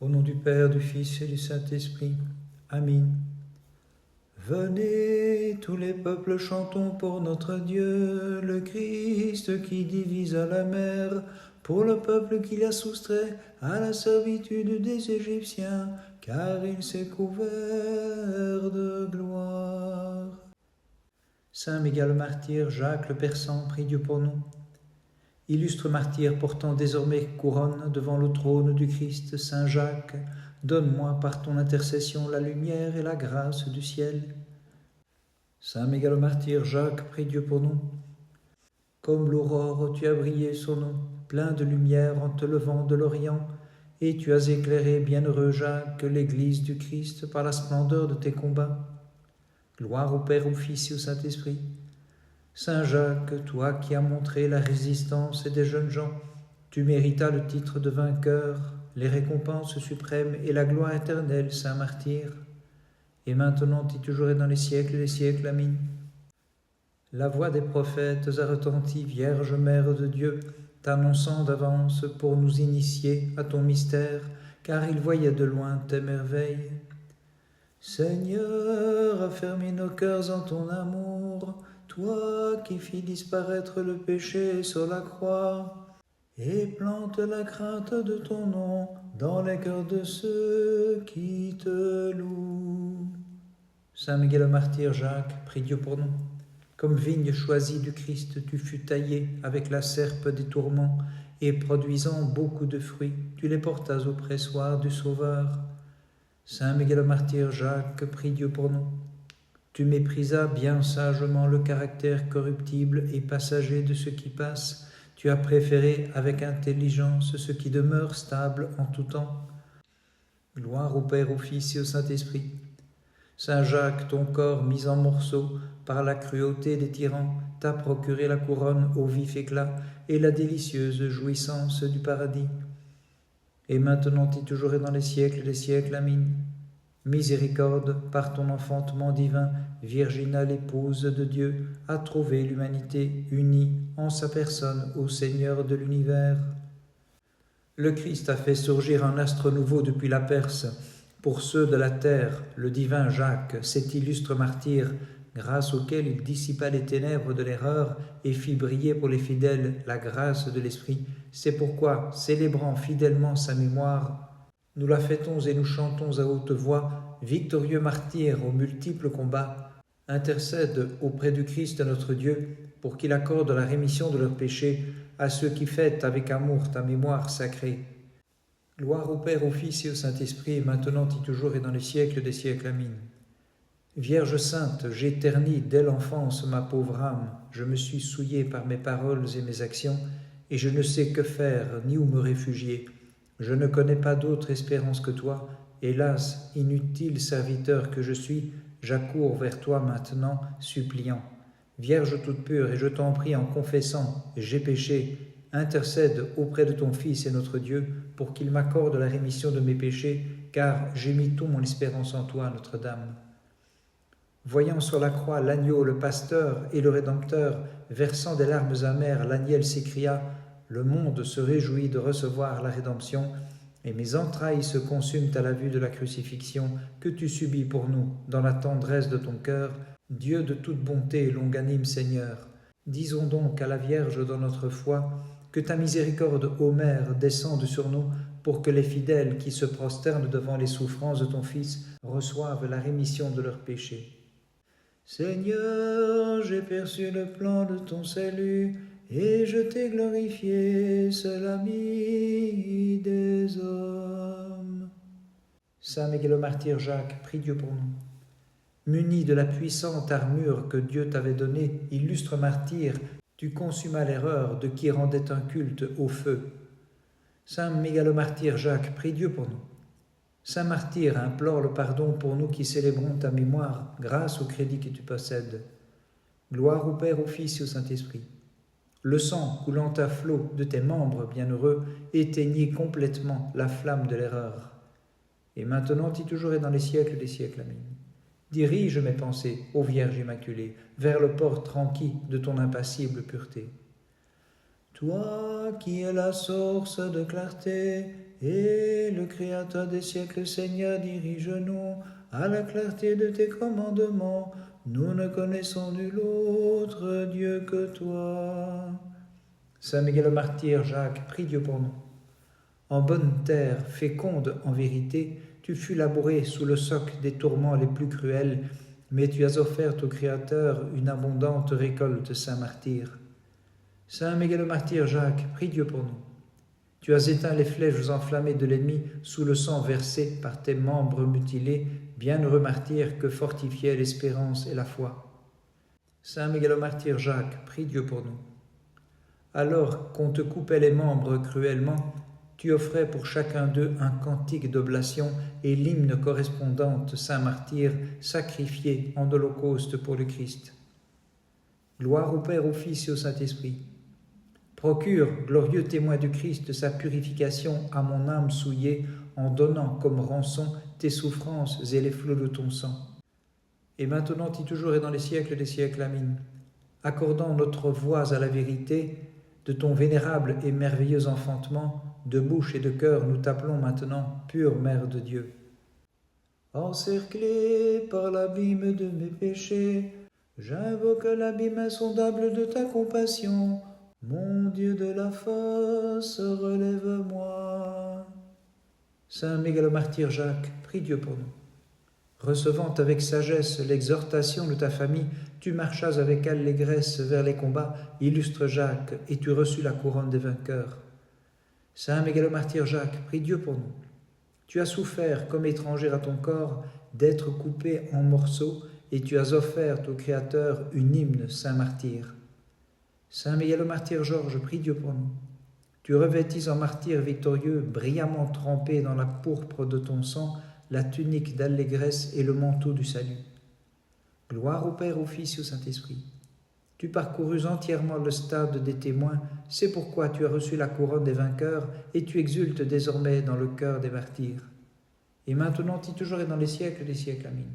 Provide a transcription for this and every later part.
Au nom du Père, du Fils et du Saint-Esprit. Amen. Venez, tous les peuples, chantons pour notre Dieu, le Christ qui divisa la mer, pour le peuple qu'il a soustrait à la servitude des Égyptiens, car il s'est couvert de gloire. Saint Miguel le martyr, Jacques le Persan, prie Dieu pour nous. Illustre martyr portant désormais couronne devant le trône du Christ, Saint Jacques, donne-moi par ton intercession la lumière et la grâce du ciel. Saint Miguel le martyr, Jacques, prie Dieu pour nous. Comme l'aurore, tu as brillé sur nous, plein de lumière en te levant de l'Orient, et tu as éclairé, bienheureux Jacques, l'Église du Christ par la splendeur de tes combats. Gloire au Père, au Fils et au Saint-Esprit. Saint Jacques, toi qui as montré la résistance des jeunes gens, tu méritas le titre de vainqueur, les récompenses suprêmes et la gloire éternelle, Saint martyr. Et maintenant et toujours et dans les siècles des siècles. Amen. La voix des prophètes a retenti, Vierge Mère de Dieu, t'annonçant d'avance pour nous initier à ton mystère, car ils voyaient de loin tes merveilles. Seigneur, affermis nos cœurs en ton amour, toi qui fis disparaître le péché sur la croix, et plante la crainte de ton nom dans les cœurs de ceux qui te louent. Saint Miguel le martyr, Jacques, prie Dieu pour nous. Comme vigne choisie du Christ, tu fus taillé avec la serpe des tourments, et produisant beaucoup de fruits, tu les portas au pressoir du Sauveur. Saint Miguel le martyr, Jacques, prie Dieu pour nous. Tu méprisas bien sagement le caractère corruptible et passager de ce qui passe. Tu as préféré avec intelligence ce qui demeure stable en tout temps. Gloire au Père, au Fils et au Saint-Esprit. Saint Jacques, ton corps mis en morceaux par la cruauté des tyrans, t'a procuré la couronne au vif éclat et la délicieuse jouissance du paradis. Et maintenant et toujours et dans les siècles des siècles. Amen. Miséricorde, par ton enfantement divin, virginale épouse de Dieu, a trouvé l'humanité unie en sa personne au Seigneur de l'univers. Le Christ a fait surgir un astre nouveau depuis la Perse. Pour ceux de la terre, le divin Jacques, cet illustre martyr, grâce auquel il dissipa les ténèbres de l'erreur et fit briller pour les fidèles la grâce de l'Esprit. C'est pourquoi, célébrant fidèlement sa mémoire, nous la fêtons et nous chantons à haute voix, victorieux martyr aux multiples combats, intercède auprès du Christ notre Dieu, pour qu'il accorde la rémission de leurs péchés à ceux qui fêtent avec amour ta mémoire sacrée. Gloire au Père, au Fils et au Saint-Esprit, maintenant et toujours et dans les siècles des siècles. Amen. Vierge sainte, j'éternis dès l'enfance ma pauvre âme, je me suis souillé par mes paroles et mes actions, et je ne sais que faire ni où me réfugier. Je ne connais pas d'autre espérance que toi. Hélas, inutile serviteur que je suis, j'accours vers toi maintenant, suppliant. Vierge toute pure, et je t'en prie en confessant, j'ai péché, intercède auprès de ton Fils et notre Dieu, pour qu'il m'accorde la rémission de mes péchés, car j'ai mis toute mon espérance en toi, Notre-Dame. Voyant sur la croix l'agneau, le pasteur et le Rédempteur, versant des larmes amères, l'Agnel s'écria, le monde se réjouit de recevoir la rédemption, et mes entrailles se consument à la vue de la crucifixion que tu subis pour nous, dans la tendresse de ton cœur, Dieu de toute bonté et longanime Seigneur. Disons donc à la Vierge dans notre foi, que ta miséricorde, ô Mère, descende sur nous, pour que les fidèles qui se prosternent devant les souffrances de ton Fils reçoivent la rémission de leurs péchés. Seigneur, j'ai perçu le plan de ton salut, et je t'ai glorifié, seul ami des hommes. Saint Miguel le martyr, Jacques, prie Dieu pour nous. Muni de la puissante armure que Dieu t'avait donnée, illustre martyr, tu consumas l'erreur de qui rendait un culte au feu. Saint Miguel le martyr, Jacques, prie Dieu pour nous. Saint martyr, implore le pardon pour nous qui célébrons ta mémoire grâce au crédit que tu possèdes. Gloire au Père, au Fils et au Saint-Esprit. Le sang coulant à flot de tes membres bienheureux éteignit complètement la flamme de l'erreur. Et maintenant et toujours et dans les siècles des siècles. Amen. Dirige mes pensées, ô Vierge Immaculée, vers le port tranquille de ton impassible pureté. Toi qui es la source de clarté Et le Créateur des siècles, Seigneur, dirige-nous à la clarté de tes commandements. Nous ne connaissons nul autre Dieu que toi. Saint Miguel le martyr, Jacques, prie Dieu pour nous. En bonne terre, féconde en vérité, tu fus labouré sous le soc des tourments les plus cruels, mais tu as offert au Créateur une abondante récolte, Saint martyr. Saint Miguel le martyr, Jacques, prie Dieu pour nous. Tu as éteint les flèches enflammées de l'ennemi sous le sang versé par tes membres mutilés, bienheureux martyr que fortifiaient l'espérance et la foi. Saint Miguel le martyr, Jacques, prie Dieu pour nous. Alors qu'on te coupait les membres cruellement, tu offrais pour chacun d'eux un cantique d'oblation et l'hymne correspondante, Saint martyr, sacrifié en holocauste pour le Christ. Gloire au Père, au Fils et au Saint-Esprit. Procure, glorieux témoin du Christ, sa purification à mon âme souillée, en donnant comme rançon tes souffrances et les flots de ton sang. Et maintenant et toujours et dans les siècles des siècles, Amen. Accordant notre voix à la vérité, de ton vénérable et merveilleux enfantement, de bouche et de cœur nous t'appelons maintenant, pure Mère de Dieu. Encerclé par l'abîme de mes péchés, j'invoque l'abîme insondable de ta compassion. Mon Dieu de la force, relève-moi. Saint Miguel le martyr, Jacques, prie Dieu pour nous. Recevant avec sagesse l'exhortation de ta famille, tu marchas avec allégresse vers les combats, illustre Jacques, et tu reçus la couronne des vainqueurs. Saint Miguel le martyr, Jacques, prie Dieu pour nous. Tu as souffert, comme étranger à ton corps, d'être coupé en morceaux, et tu as offert au Créateur une hymne, Saint martyr. Saint Miguel le martyr, Georges, prie Dieu pour nous. Tu revêtis en martyr victorieux, brillamment trempé dans la pourpre de ton sang, la tunique d'allégresse et le manteau du salut. Gloire au Père, au Fils et au Saint-Esprit. Tu parcourus entièrement le stade des témoins, c'est pourquoi tu as reçu la couronne des vainqueurs et tu exultes désormais dans le cœur des martyrs. Et maintenant, et toujours et dans les siècles des siècles, Amen.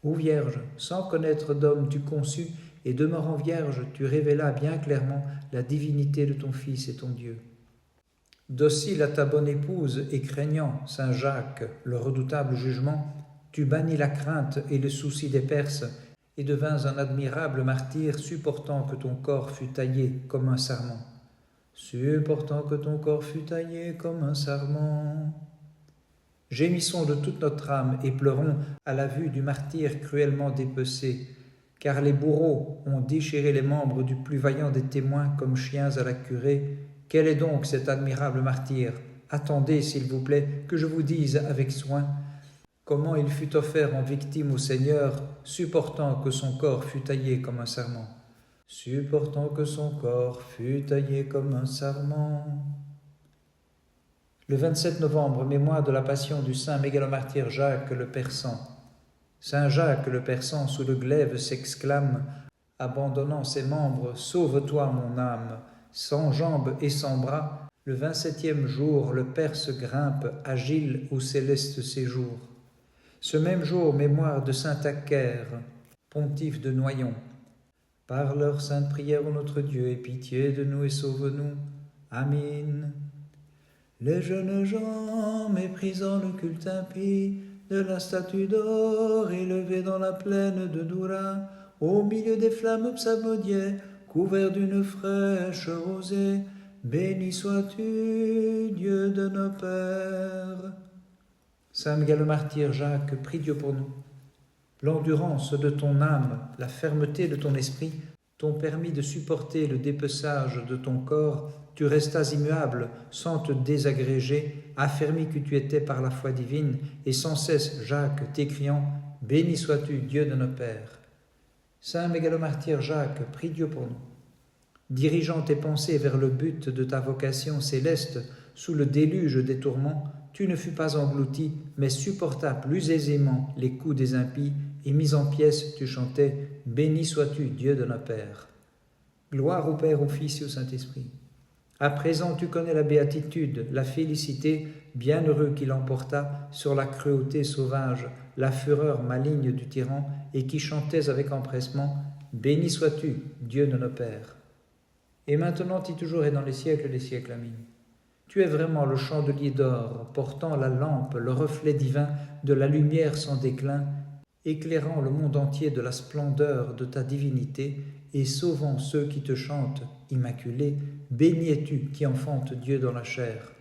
Ô Vierge, sans connaître d'homme, tu conçus, et demeurant vierge, tu révélas bien clairement la divinité de ton Fils et ton Dieu. Docile à ta bonne épouse et craignant, Saint Jacques, le redoutable jugement, tu bannis la crainte et le souci des Perses et devins un admirable martyr, supportant que ton corps fût taillé comme un sarment. Supportant que ton corps fût taillé comme un sarment. Gémissons de toute notre âme et pleurons à la vue du martyr cruellement dépecé, car les bourreaux ont déchiré les membres du plus vaillant des témoins comme chiens à la curée. Quel est donc cet admirable martyr? Attendez, s'il vous plaît, que je vous dise avec soin comment il fut offert en victime au Seigneur, supportant que son corps fût taillé comme un sarment. Supportant que son corps fût taillé comme un sarment. Le 27 novembre, mémoire de la passion du saint mégalomartyr Jacques le Persan. Saint Jacques le Persan, sous le glaive, s'exclame, abandonnant ses membres, « Sauve-toi, mon âme !» Sans jambes et sans bras, le 27e jour, le Perse grimpe, agile au céleste séjour. Ce même jour, mémoire de saint Acaire, pontife de Noyon. Par leur sainte prière, ô notre Dieu, aie pitié de nous et sauve-nous. Amen. Les jeunes gens, méprisant le culte impie de la statue d'or élevée dans la plaine de Doura, au milieu des flammes psalmodiées, couvert d'une fraîche rosée, béni sois-tu, Dieu de nos pères. Saint Miguel le martyr Jacques, prie Dieu pour nous. L'endurance de ton âme, la fermeté de ton esprit t'ont permis de supporter le dépeçage de ton corps. Tu restas immuable, sans te désagréger, affermi que tu étais par la foi divine, et sans cesse, Jacques, t'écriant, béni sois-tu, Dieu de nos pères. Saint mégalomartyr Jacques, prie Dieu pour nous. Dirigeant tes pensées vers le but de ta vocation céleste, sous le déluge des tourments, tu ne fus pas englouti, mais supporta plus aisément les coups des impies, et mis en pièces, tu chantais, béni sois-tu, Dieu de nos pères. Gloire au Père, au Fils et au Saint-Esprit. À présent, tu connais la béatitude, la félicité, bienheureux qui l'emporta sur la cruauté sauvage, la fureur maligne du tyran, et qui chantais avec empressement, béni sois-tu, Dieu de nos pères. Et maintenant, et toujours et dans les siècles des siècles, Amen. Tu es vraiment le chandelier d'or, portant la lampe, le reflet divin de la lumière sans déclin, éclairant le monde entier de la splendeur de ta divinité et sauvant ceux qui te chantent, immaculé, béni es-tu qui enfante Dieu dans la chair.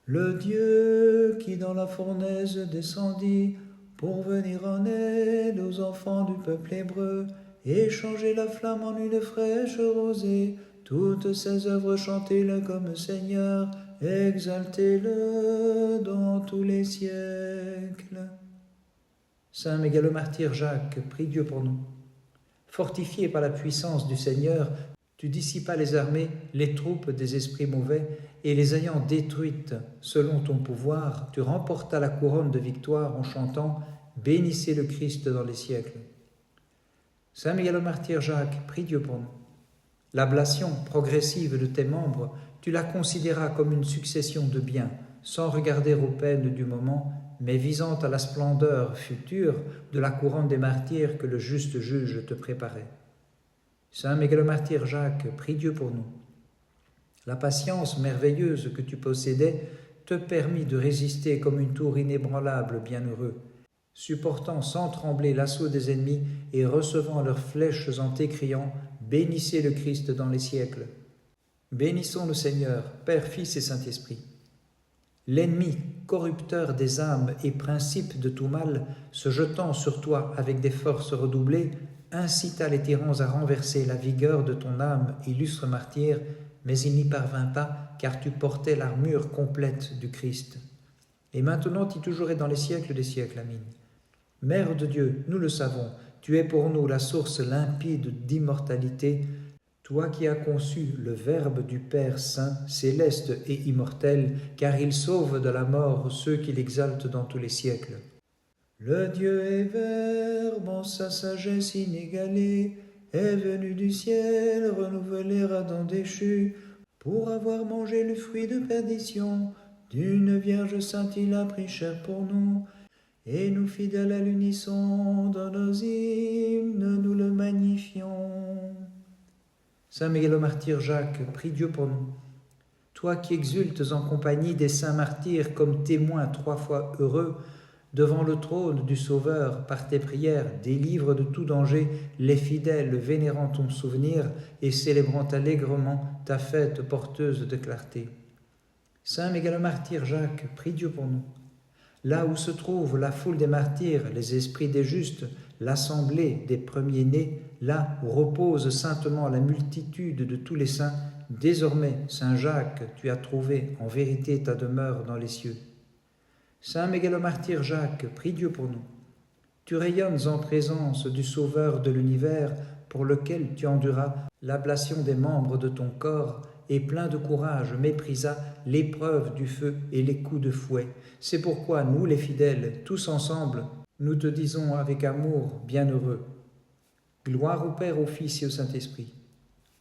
Le Dieu qui dans la fournaise descendit pour venir en aide aux enfants du peuple hébreu et changer la flamme en une fraîche rosée, toutes ses œuvres chantez-le comme Seigneur, exaltez-le dans tous les siècles. Saint Mégalomartyr Jacques, prie Dieu pour nous. Fortifié par la puissance du Seigneur, tu dissipas les armées, les troupes des esprits mauvais, et les ayant détruites selon ton pouvoir, tu remportas la couronne de victoire en chantant « Bénissez le Christ dans les siècles ». Saint Mégalomartyr Jacques, prie Dieu pour nous. L'ablation progressive de tes membres, tu la considéras comme une succession de biens, sans regarder aux peines du moment, mais visant à la splendeur future de la couronne des martyrs que le juste juge te préparait. Saint Mégalomartyr Jacques, prie Dieu pour nous. La patience merveilleuse que tu possédais te permit de résister comme une tour inébranlable, bienheureux, supportant sans trembler l'assaut des ennemis et recevant leurs flèches en t'écriant « Bénissez le Christ dans les siècles ». Bénissons le Seigneur, Père, Fils et Saint-Esprit. L'ennemi, corrupteur des âmes et principe de tout mal, se jetant sur toi avec des forces redoublées, incita les tyrans à renverser la vigueur de ton âme, illustre martyr, mais il n'y parvint pas, car tu portais l'armure complète du Christ. Et maintenant tu toujours es dans les siècles des siècles. Amin. Mère de Dieu, nous le savons, tu es pour nous la source limpide d'immortalité, toi qui as conçu le Verbe du Père Saint, céleste et immortel, car il sauve de la mort ceux qui l'exaltent dans tous les siècles. Le Dieu est Verbe, en sa sagesse inégalée, est venu du ciel renouveler Adam déchu, pour avoir mangé le fruit de perdition. D'une Vierge sainte il a pris chair pour nous, et nous fidèles à l'unisson, dans nos hymnes nous le magnifions. Saint Mégalomartyr Jacques, prie Dieu pour nous. Toi qui exultes en compagnie des saints martyrs comme témoins 3 fois heureux, devant le trône du Sauveur, par tes prières, délivre de tout danger les fidèles vénérant ton souvenir et célébrant allègrement ta fête porteuse de clarté. Saint Mégalomartyr Jacques, prie Dieu pour nous. Là où se trouve la foule des martyrs, les esprits des justes, l'assemblée des premiers-nés, là où repose saintement la multitude de tous les saints, désormais, Saint Jacques, tu as trouvé en vérité ta demeure dans les cieux. Saint Mégalomartyr Jacques, prie Dieu pour nous. Tu rayonnes en présence du Sauveur de l'univers, pour lequel tu enduras l'ablation des membres de ton corps, et plein de courage méprisa l'épreuve du feu et les coups de fouet. C'est pourquoi nous, les fidèles, tous ensemble, nous te disons avec amour bienheureux. Gloire au Père, au Fils et au Saint-Esprit.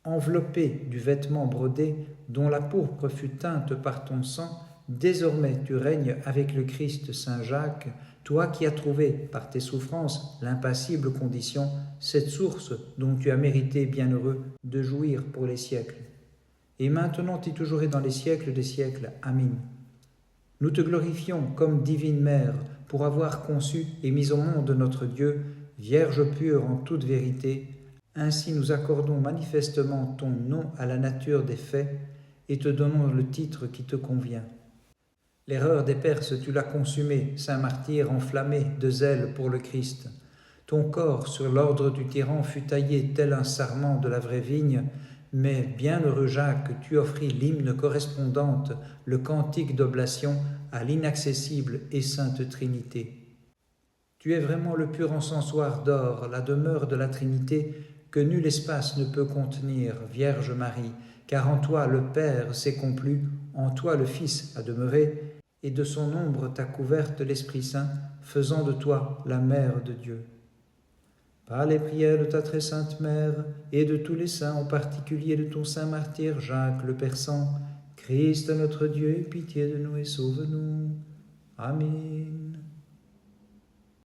Enveloppé du vêtement brodé, dont la pourpre fut teinte par ton sang, désormais tu règnes avec le Christ Saint Jacques, toi qui as trouvé, par tes souffrances, l'impassible condition, cette source dont tu as mérité, bienheureux, de jouir pour les siècles. Et maintenant et toujours et dans les siècles des siècles. Amin. Nous te glorifions comme divine Mère pour avoir conçu et mis au monde notre Dieu, Vierge pure en toute vérité. Ainsi nous accordons manifestement ton nom à la nature des faits et te donnons le titre qui te convient. L'erreur des Perses, tu l'as consumée, saint martyr enflammé de zèle pour le Christ. Ton corps, sur l'ordre du tyran, fut taillé tel un sarment de la vraie vigne, mais, bienheureux Jacques, tu offris l'hymne correspondante, le cantique d'oblation à l'inaccessible et sainte Trinité. Tu es vraiment le pur encensoir d'or, la demeure de la Trinité, que nul espace ne peut contenir, Vierge Marie, car en toi le Père s'est complu, en toi le Fils a demeuré, et de son ombre t'a couverte l'Esprit Saint, faisant de toi la Mère de Dieu. Par les prières de ta très sainte Mère et de tous les saints, en particulier de ton saint martyr Jacques le Persan, Christ notre Dieu, aie pitié de nous et sauve-nous. Amen.